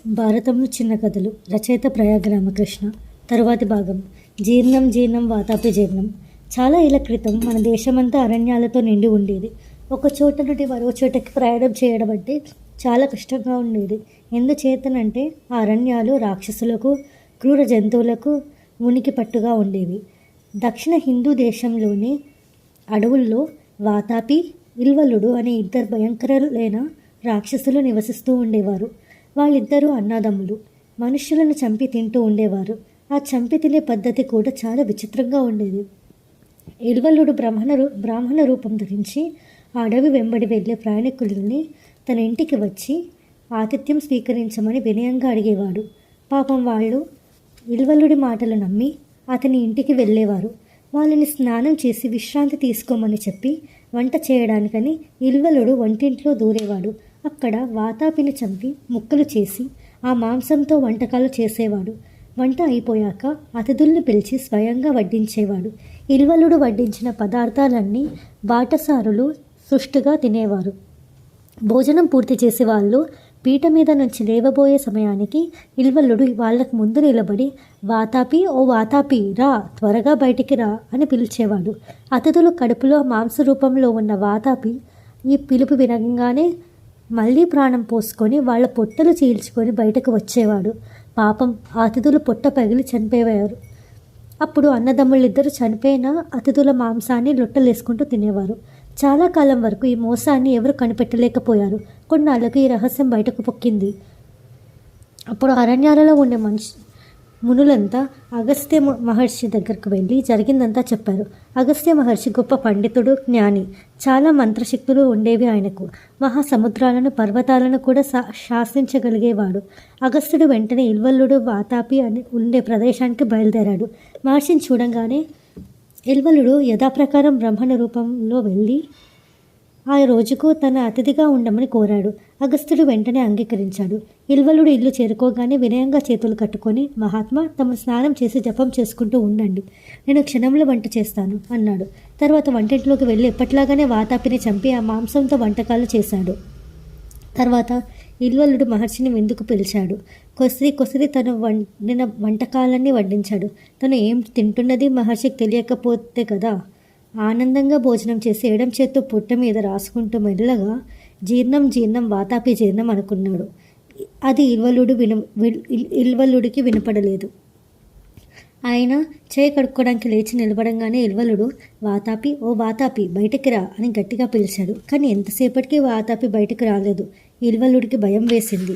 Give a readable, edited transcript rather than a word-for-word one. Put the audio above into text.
భారతంలో చిన్న కథలు. రచయిత ప్రయాగ రామకృష్ణ. తరువాతి భాగం. జీర్ణం జీర్ణం వాతాపి జీర్ణం. చాలా ఏళ్ల క్రితం మన దేశమంతా అరణ్యాలతో నిండి ఉండేది. ఒక చోట నుండి మరో చోటకి ప్రయాణం చేయడం అంటే చాలా కష్టంగా ఉండేది. ఎందుచేతనంటే ఆ అరణ్యాలు రాక్షసులకు, క్రూర జంతువులకు ఉనికి పట్టుగా ఉండేవి. దక్షిణ హిందూ దేశంలోని అడవుల్లో వాతాపి, ఇల్వలుడు అనే ఇద్దరు భయంకరులైన రాక్షసులు నివసిస్తూ ఉండేవారు. వాళ్ళిద్దరూ అన్నదమ్ములు. మనుష్యులను చంపి తింటూ ఉండేవారు. ఆ చంపి తినే పద్ధతి కూడా చాలా విచిత్రంగా ఉండేది. ఇల్వలుడు బ్రాహ్మణ రూపం ధరించి ఆ అడవి వెంబడి వెళ్ళే ప్రయాణికులని తన ఇంటికి వచ్చి ఆతిథ్యం స్వీకరించమని వినయంగా అడిగేవాడు. పాపం వాళ్ళు ఇల్వలుడి మాటలు నమ్మి అతని ఇంటికి వెళ్ళేవారు. వాళ్ళని స్నానం చేసి విశ్రాంతి తీసుకోమని చెప్పి వంట చేయడానికని ఇల్వలుడు వంటింట్లో దూరేవాడు. అక్కడ వాతాపిని చంపి ముక్కలు చేసి ఆ మాంసంతో వంటకాలు చేసేవాడు. వంట అయిపోయాక అతిథుల్ని పిలిచి స్వయంగా వడ్డించేవాడు. ఇల్వలుడు వడ్డించిన పదార్థాలన్నీ బాటసారులు సుష్టుగా తినేవారు. భోజనం పూర్తి చేసి వాళ్ళు పీట మీద నుంచి లేవబోయే సమయానికి ఇల్వలుడు వాళ్ళకు ముందు నిలబడి వాతాపి, ఓ వాతాపి రా, త్వరగా బయటికి రా అని పిలిచేవాడు. అతిథులు కడుపులో మాంసరూపంలో ఉన్న వాతాపి ఈ పిలుపు వినగానే మళ్ళీ ప్రాణం పోసుకొని వాళ్ళ పొట్టలు చీల్చుకొని బయటకు వచ్చేవాడు. పాపం అతిథులు పొట్ట పగిలి చనిపోయేవారు. అప్పుడు అన్నదమ్ముళ్ళిద్దరూ చనిపోయిన అతిథుల మాంసాన్ని లొట్టలేసుకుంటూ తినేవారు. చాలా కాలం వరకు ఈ మోసాన్ని ఎవరు కనిపెట్టలేకపోయారు. కొన్నాళ్ళకు ఈ రహస్యం బయటకు పొక్కింది. అప్పుడు అరణ్యాలలో ఉండే మునులంతా అగస్త్య మహర్షి దగ్గరకు వెళ్ళి జరిగిందంతా చెప్పారు. అగస్త్య మహర్షి గొప్ప పండితుడు, జ్ఞాని. చాలా మంత్రశక్తులు ఉండేవి ఆయనకు. మహాసముద్రాలను, పర్వతాలను కూడా శాసించగలిగేవాడు. అగస్త్యుడు వెంటనే ఇల్వలుడు వాతాపి అని ఉండే ప్రదేశానికి బయలుదేరాడు. మహర్షిని చూడంగానే ఇల్వలుడు యథాప్రకారం బ్రాహ్మణ రూపంలో వెళ్ళి ఆ రోజుకు తన అతిథిగా ఉండమని కోరాడు. అగస్త్యుడు వెంటనే అంగీకరించాడు. ఇల్వలుడు ఇల్లు చేరుకోగానే వినయంగా చేతులు కట్టుకొని, మహాత్మా, తమ స్నానం చేసి జపం చేసుకుంటూ ఉండండి, నేను క్షణంలో వంట చేస్తాను అన్నాడు. తర్వాత వంటింట్లోకి వెళ్ళి ఎప్పట్లాగానే వాతాపిని చంపి ఆ మాంసంతో వంటకాలు చేశాడు. తర్వాత ఇల్వలుడు మహర్షిని విందుకు పిలిచాడు. కొసిరి తను వండిన వంటకాలన్నీ వడ్డించాడు. తను ఏం తింటున్నది మహర్షికి తెలియకపోతే కదా. ఆనందంగా భోజనం చేసి ఎడం చేత్తో పొట్ట మీద రాసుకుంటూ మెల్లగా జీర్ణం జీర్ణం వాతాపి జీర్ణం అనుకున్నాడు. అది ఇల్వలుడికి వినపడలేదు. ఆయన చేయి కడుక్కోవడానికి లేచి నిలబడంగానే ఇల్వలుడు వాతాపి, ఓ వాతాపి, బయటికి రా అని గట్టిగా పిలిచాడు. కానీ ఎంతసేపటికి వాతాపి బయటికి రాలేదు. ఇల్వలుడికి భయం వేసింది.